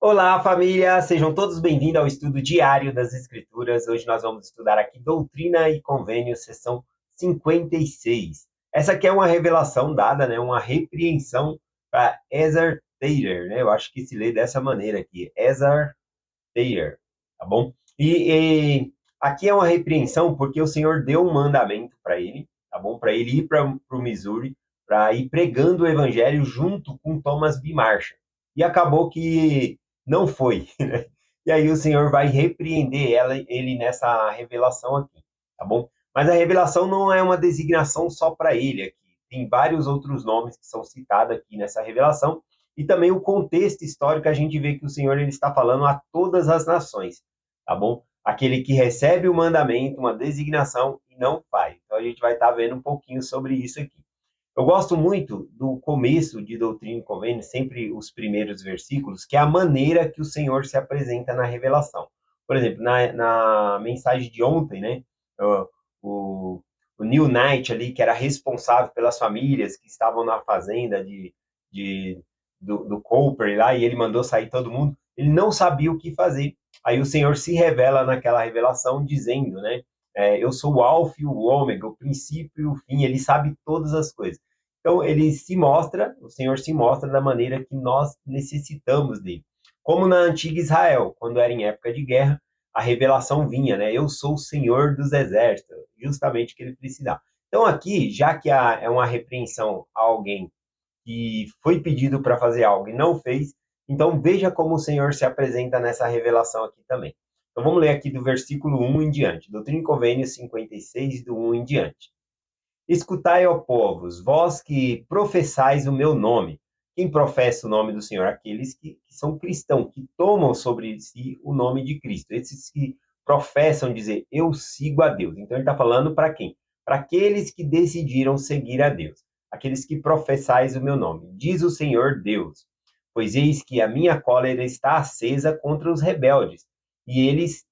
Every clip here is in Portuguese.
Olá, família! Sejam todos bem-vindos ao estudo diário das Escrituras. Hoje nós vamos estudar aqui Doutrina e Convênios, seção 56. Essa aqui é uma revelação dada, né, uma repreensão para Ezar Taylor, né? Eu acho que se lê dessa maneira aqui, Ezar Taylor, tá bom? E aqui é uma repreensão porque o Senhor deu um mandamento para ele, tá bom? Para ele ir para o Missouri, para ir pregando o evangelho junto com Thomas B. Marshall. E acabou que não foi, né? E aí o Senhor vai repreender ele nessa revelação aqui, tá bom? Mas a revelação não é uma designação só para ele aqui. Tem vários outros nomes que são citados aqui nessa revelação, e também o contexto histórico, a gente vê que o Senhor ele está falando a todas as nações, tá bom? Aquele que recebe o mandamento, uma designação e não faz. Então a gente vai estar vendo um pouquinho sobre isso aqui. Eu gosto muito do começo de Doutrina e Convênio, sempre os primeiros versículos, que é a maneira que o Senhor se apresenta na revelação. Por exemplo, na mensagem de ontem, né? O, o Neil Knight ali, que era responsável pelas famílias que estavam na fazenda de do Cooper lá, e ele mandou sair todo mundo, ele não sabia o que fazer. Aí o Senhor se revela naquela revelação dizendo, né? Eu sou o Alfa e o Ômega, o princípio e o fim, ele sabe todas as coisas. Então ele se mostra, o Senhor se mostra da maneira que nós necessitamos dele. Como na antiga Israel, quando era em época de guerra, a revelação vinha, né? Eu sou o Senhor dos exércitos, justamente o que ele precisava. Então aqui, já que é uma repreensão a alguém que foi pedido para fazer algo e não fez, então veja como o Senhor se apresenta nessa revelação aqui também. Então vamos ler aqui do versículo 1 em diante, Doutrina e Convênios 56, do 1 em diante. Escutai, ó povos, vós que professais o meu nome. Quem professa o nome do Senhor? Aqueles que são cristãos, que tomam sobre si o nome de Cristo. Esses que professam dizer, eu sigo a Deus. Então ele está falando para quem? Para aqueles que decidiram seguir a Deus. Aqueles que professais o meu nome. Diz o Senhor Deus. Pois eis que a minha cólera está acesa contra os rebeldes, e eles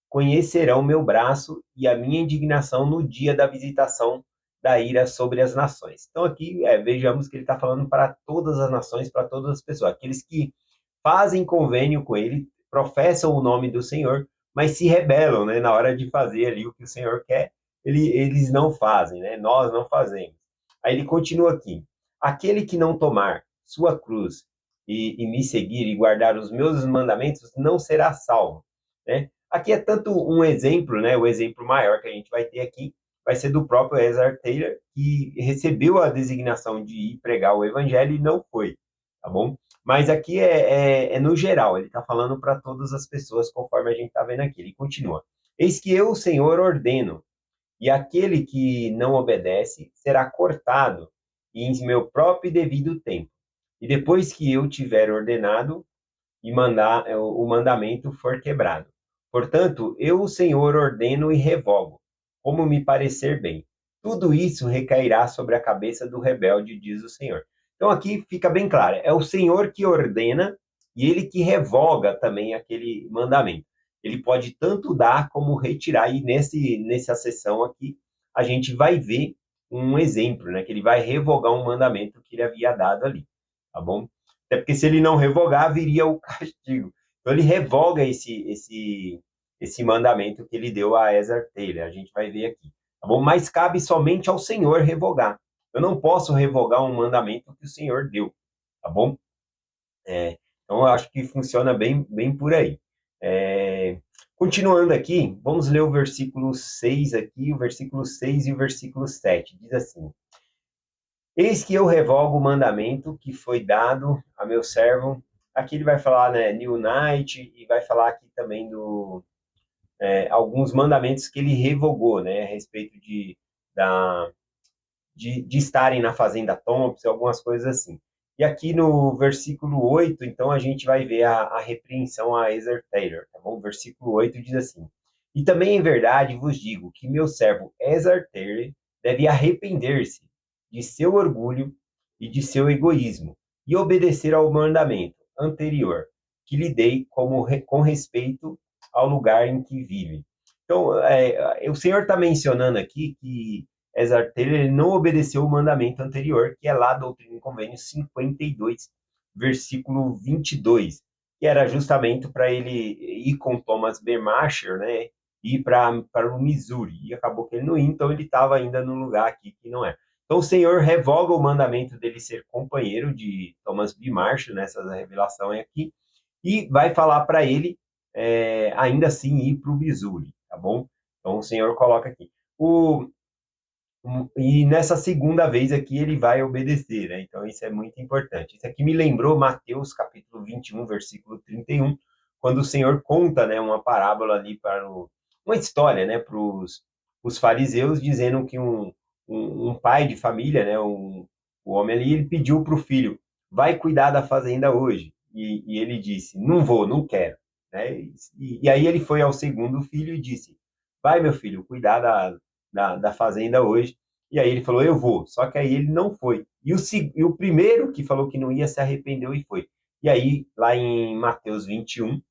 conhecerão meu braço e a minha indignação no dia da visitação da ira sobre as nações. Então aqui vejamos que ele está falando para todas as nações, para todas as pessoas, aqueles que fazem convênio com ele, professam o nome do Senhor, mas se rebelam, né, na hora de fazer ali o que o Senhor quer, eles não fazem, né? Nós não fazemos. Aí ele continua aqui: aquele que não tomar sua cruz e me seguir e guardar os meus mandamentos não será salvo, né? Aqui é tanto um exemplo, né? O exemplo maior que a gente vai ter aqui vai ser do próprio Ezra Taylor, que recebeu a designação de ir pregar o evangelho e não foi, tá bom? Mas aqui é no geral, ele está falando para todas as pessoas, conforme a gente está vendo aqui. Ele continua: eis que eu, o Senhor, ordeno, e aquele que não obedece será cortado em meu próprio e devido tempo. E depois que eu tiver ordenado, e o mandamento for quebrado. Portanto, eu, o Senhor, ordeno e revogo, como me parecer bem. Tudo isso recairá sobre a cabeça do rebelde, diz o Senhor. Então aqui fica bem claro, é o Senhor que ordena e ele que revoga também aquele mandamento. Ele pode tanto dar como retirar, e nessa sessão aqui a gente vai ver um exemplo, né, que ele vai revogar um mandamento que ele havia dado ali, tá bom? Até porque se ele não revogar, viria o castigo. Então ele revoga esse mandamento que ele deu a Ezra Taylor. A gente vai ver aqui. Tá bom? Mas cabe somente ao Senhor revogar. Eu não posso revogar um mandamento que o Senhor deu. Tá bom? Então eu acho que funciona bem por aí. É, continuando aqui, vamos ler o versículo 6 aqui, o versículo 6 e o versículo 7. Diz assim: eis que eu revogo o mandamento que foi dado a meu servo. Aqui ele vai falar, né, New Night, e vai falar aqui também alguns mandamentos que ele revogou, né, a respeito da, de estarem na fazenda Thompson, algumas coisas assim. E aqui no versículo 8, então, a gente vai ver a repreensão a Ezra Taylor, tá bom? O versículo 8 diz assim: e também em verdade vos digo que meu servo Ezra Taylor deve arrepender-se de seu orgulho e de seu egoísmo e obedecer ao mandamento anterior que lhe dei com respeito ao lugar em que vive. Então, o Senhor está mencionando aqui que Ezra Taylor ele não obedeceu o mandamento anterior, que é lá Doutrina e Convênios 52, versículo 22. que era justamente para ele ir com Thomas B. Marshall, né, ir para o Missouri. E acabou que ele não ia, então ele estava ainda no lugar aqui que não é. Então o Senhor revoga o mandamento dele ser companheiro de Thomas B. Marshall, nessa revelação aqui, e vai falar para ele, ainda assim, ir para o Missouri, tá bom? Então o Senhor coloca aqui. E nessa segunda vez aqui ele vai obedecer, né? Então isso é muito importante. Isso aqui me lembrou Mateus capítulo 21, versículo 31, quando o Senhor conta, né, uma parábola ali uma história, né, para os fariseus, dizendo que um pai de família, né, o homem ali, ele pediu para o filho, vai cuidar da fazenda hoje. E ele disse, não vou, não quero. Né? E aí ele foi ao segundo filho e disse, vai meu filho, cuidar da fazenda hoje. E aí ele falou, eu vou. Só que aí ele não foi. E o primeiro que falou que não ia se arrependeu e foi. E aí, lá em Mateus 21,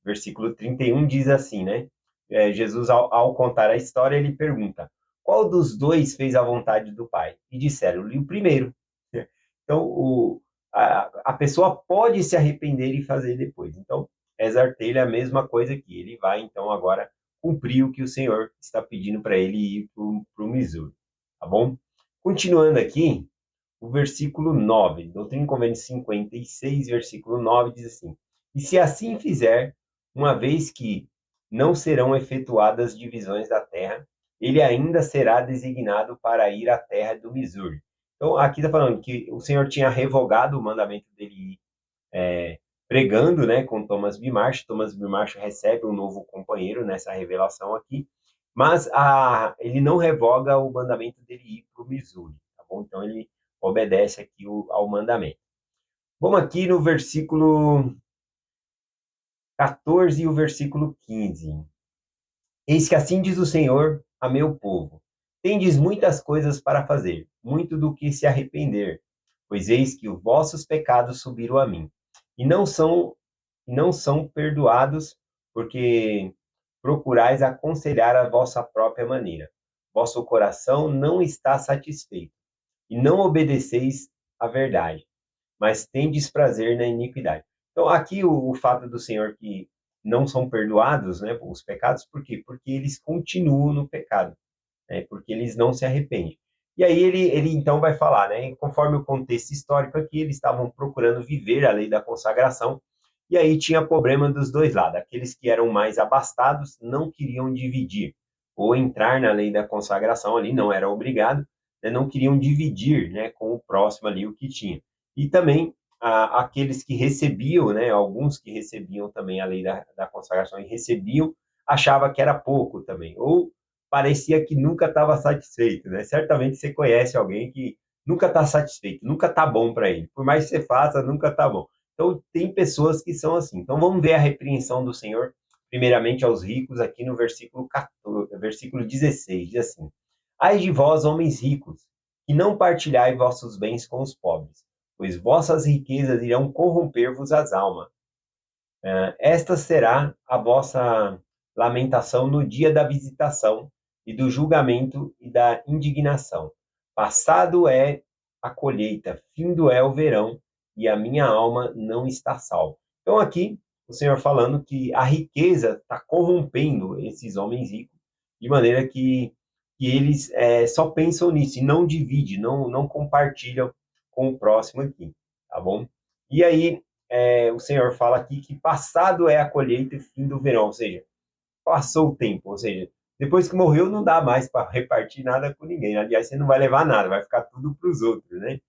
versículo 31, diz assim, né? Jesus, ao contar a história, ele pergunta, qual dos dois fez a vontade do Pai? E disseram-lhe o primeiro. Então, a pessoa pode se arrepender e fazer depois. Então, exortei-lhe a mesma coisa aqui. Ele vai, então, agora cumprir o que o Senhor está pedindo para ele ir para o Missouri. Tá bom? Continuando aqui, o versículo 9, Doutrina e Convênio 56, versículo 9, diz assim: E se assim fizer, uma vez que não serão efetuadas divisões da terra, ele ainda será designado para ir à terra do Missouri. Então, aqui está falando que o Senhor tinha revogado o mandamento dele ir pregando, né, com Thomas B. Marsh. Thomas B. Marsh recebe um novo companheiro nessa revelação aqui, mas ele não revoga o mandamento dele ir para o Missouri, tá bom? Então ele obedece aqui ao mandamento. Vamos aqui no versículo 14 e o versículo 15. Eis que assim diz o Senhor a meu povo: tendes muitas coisas para fazer, muito do que se arrepender, pois eis que os vossos pecados subiram a mim, e não são perdoados, porque procurais aconselhar a vossa própria maneira. Vosso coração não está satisfeito, e não obedeceis à verdade, mas tendes prazer na iniquidade. Então, aqui o fato do Senhor que não são perdoados, né, os pecados, por quê? Porque eles continuam no pecado, né, porque eles não se arrependem. E aí ele então vai falar, né, conforme o contexto histórico aqui, eles estavam procurando viver a lei da consagração, e aí tinha problema dos dois lados. Aqueles que eram mais abastados não queriam dividir, ou entrar na lei da consagração ali, não era obrigado, né, não queriam dividir, né, com o próximo ali o que tinha. E também aqueles que recebiam, né, alguns que recebiam também a lei da consagração e recebiam, achava que era pouco também, ou parecia que nunca estava satisfeito, né? Certamente você conhece alguém que nunca está satisfeito, nunca está bom para ele. Por mais que você faça, nunca está bom. Então, tem pessoas que são assim. Então, vamos ver a repreensão do Senhor, primeiramente aos ricos, aqui no versículo 14, versículo 16, diz assim: Ai de vós, homens ricos, que não partilhai vossos bens com os pobres, pois vossas riquezas irão corromper-vos as almas. Esta será a vossa lamentação no dia da visitação e do julgamento e da indignação. Passado é a colheita, findo é o verão, e a minha alma não está salva. Então, aqui, o Senhor falando que a riqueza está corrompendo esses homens ricos, de maneira que eles só pensam nisso e não dividem, não compartilham com o próximo aqui, tá bom? E aí, o Senhor fala aqui que passado é a colheita e fim do verão, ou seja, passou o tempo, ou seja, depois que morreu não dá mais para repartir nada com ninguém. Aliás, você não vai levar nada, vai ficar tudo para os outros, né?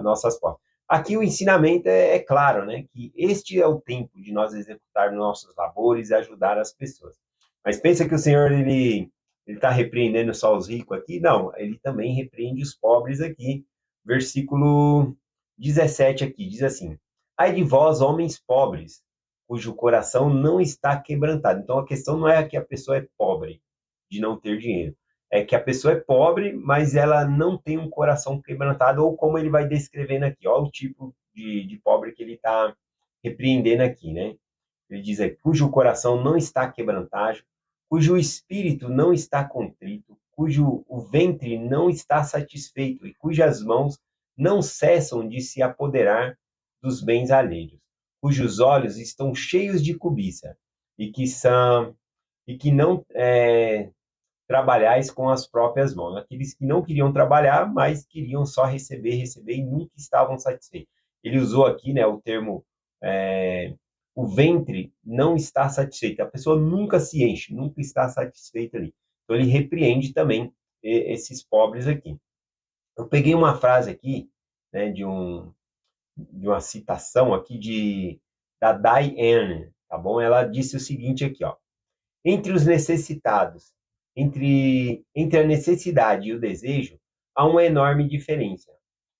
Nossas posses. Aqui o ensinamento é claro, né? Que este é o tempo de nós executar nossos labores e ajudar as pessoas. Mas pensa que o Senhor ele está repreendendo só os ricos aqui? Não, ele também repreende os pobres aqui. Versículo 17 aqui diz assim: Ai de vós, homens pobres, cujo coração não está quebrantado. Então a questão não é que a pessoa é pobre, de não ter dinheiro. É que a pessoa é pobre, mas ela não tem um coração quebrantado, ou como ele vai descrevendo aqui, ó, o tipo de pobre que ele está repreendendo aqui, né? Ele diz aí, cujo coração não está quebrantado, cujo espírito não está contrito, cujo o ventre não está satisfeito e cujas mãos não cessam de se apoderar dos bens alheios, cujos olhos estão cheios de cobiça, e que não trabalhais com as próprias mãos. Aqueles que não queriam trabalhar, mas queriam só receber, receber e nunca estavam satisfeitos. Ele usou aqui, né, o termo o ventre não está satisfeito. A pessoa nunca se enche, nunca está satisfeita ali. Então ele repreende também esses pobres aqui. Eu peguei uma frase aqui, né, de uma citação aqui da Diane, tá bom? Ela disse o seguinte aqui, ó: entre os necessitados, entre a necessidade e o desejo, há uma enorme diferença.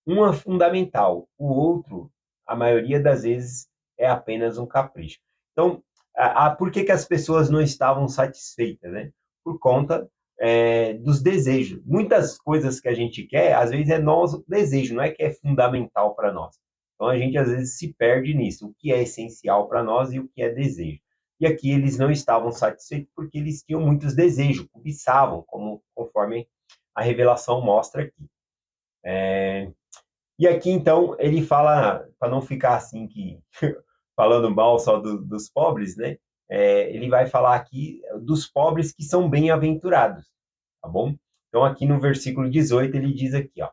Um é fundamental, o outro, a maioria das vezes, é apenas um capricho. Então, por que as pessoas não estavam satisfeitas, né? Por conta dos desejos. Muitas coisas que a gente quer, às vezes é nosso desejo, não é que é fundamental para nós. Então, a gente às vezes se perde nisso, o que é essencial para nós e o que é desejo. E aqui eles não estavam satisfeitos porque eles tinham muitos desejos, cobiçavam, conforme a revelação mostra aqui. E aqui, então, ele fala, para não ficar assim, que falando mal só dos pobres, né? Ele vai falar aqui dos pobres que são bem-aventurados, tá bom? Então, aqui no versículo 18, ele diz aqui, ó: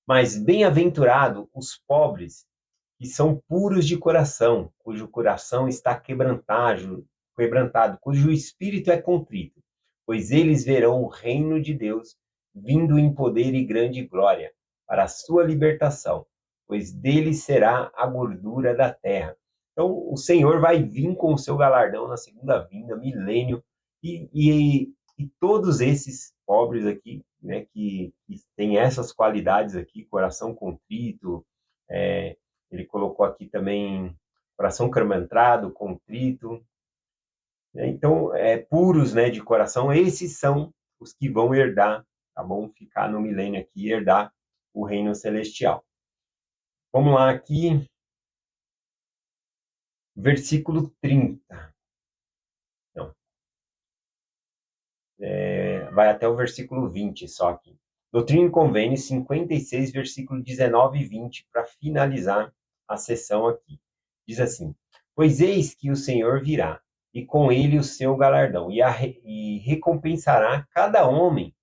mas bem-aventurado os pobres que são puros de coração, cujo coração está quebrantado, cujo espírito é contrito, pois eles verão o reino de Deus vindo em poder e grande glória para a sua libertação, pois deles será a gordura da terra. Então, o Senhor vai vir com o seu galardão na segunda vinda, milênio, e todos esses pobres aqui, né, que têm essas qualidades aqui, coração contrito, ele colocou aqui também coração quebrantado, contrito, né? Então, puros, né, de coração, esses são os que vão herdar, tá bom? Ficar no milênio aqui, herdar o reino celestial. Vamos lá aqui, versículo 30. Não, vai até o versículo 20 só aqui. Doutrina e Convênios 56, versículo 19 e 20, para finalizar a sessão aqui. Diz assim: pois eis que o Senhor virá, e com ele o seu galardão, e recompensará cada homem,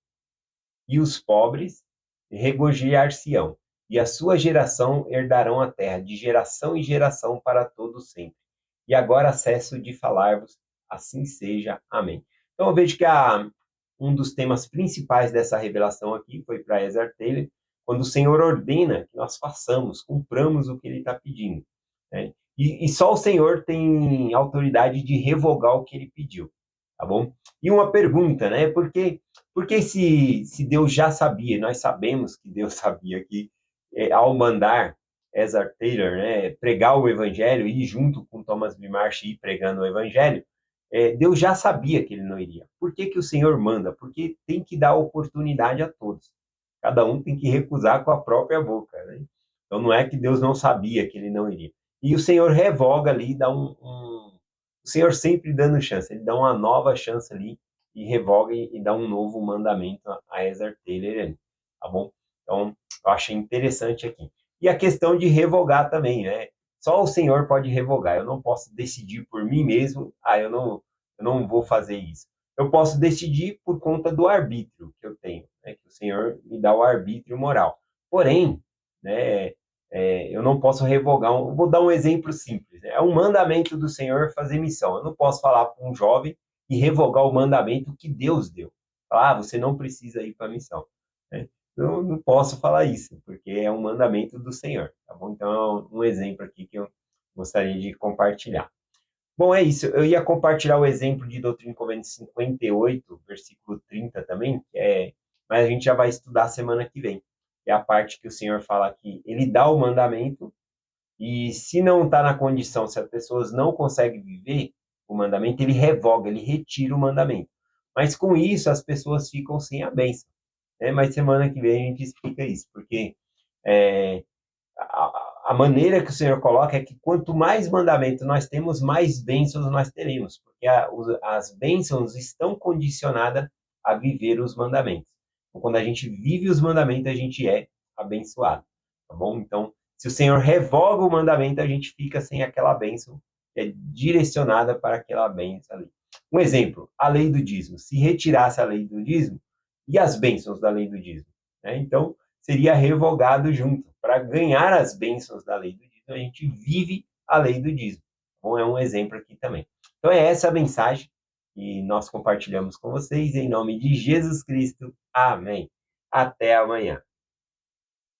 e os pobres regozijar-se-ão, e a sua geração herdarão a terra, de geração em geração para todo sempre. E agora cesso de falar-vos, assim seja. Amém. Então eu vejo que um dos temas principais dessa revelação aqui foi para Ezra Taylor, quando o Senhor ordena que nós façamos, cumpramos o que ele está pedindo, né? E só o Senhor tem autoridade de revogar o que ele pediu, tá bom? E uma pergunta, né? Porque se Deus já sabia, nós sabemos que Deus sabia que ao mandar Ezra Taylor, né, pregar o evangelho e ir junto com Thomas B. Marsh ir pregando o evangelho, Deus já sabia que ele não iria. Por que o Senhor manda? Porque tem que dar oportunidade a todos. Cada um tem que recusar com a própria boca, né? Então não é que Deus não sabia que ele não iria. E o Senhor revoga ali, dá o Senhor sempre dando chance, ele dá uma nova chance ali e revoga e dá um novo mandamento a Ezra Taylor ali, tá bom? Então, eu achei interessante aqui. E a questão de revogar também, né? Só o Senhor pode revogar. Eu não posso decidir por mim mesmo, eu não vou fazer isso. Eu posso decidir por conta do arbítrio que eu tenho, né? Que o Senhor me dá o arbítrio moral. Porém, né, eu não posso revogar. Vou dar um exemplo simples, né? É um mandamento do Senhor fazer missão. Eu não posso falar para um jovem e revogar o mandamento que Deus deu. Falar, você não precisa ir para a missão, né? Eu não posso falar isso, porque é um mandamento do Senhor, tá bom? Então, um exemplo aqui que eu gostaria de compartilhar. Bom, é isso. Eu ia compartilhar o exemplo de Doutrina e Convênios 58, versículo 30 também, mas a gente já vai estudar semana que vem. É a parte que o Senhor fala que ele dá o mandamento e se não está na condição, se as pessoas não conseguem viver o mandamento, ele revoga, ele retira o mandamento. Mas com isso as pessoas ficam sem a bênção, né? Mas semana que vem a gente explica isso, porque é, a maneira que o Senhor coloca é que quanto mais mandamento nós temos, mais bênçãos nós teremos, porque as bênçãos estão condicionadas a viver os mandamentos. Então, quando a gente vive os mandamentos, a gente é abençoado, tá bom? Então, Se o Senhor revoga o mandamento, a gente fica sem aquela bênção que é direcionada para aquela bênção ali. Um exemplo, a lei do dízimo. Se retirasse a lei do dízimo, e as bênçãos da lei do dízimo? Né? Então, seria revogado junto. Para ganhar as bênçãos da lei do dízimo, a gente vive a lei do dízimo. Bom, é um exemplo aqui também. Então, é essa a mensagem que nós compartilhamos com vocês. Em nome de Jesus Cristo. Amém. Até amanhã.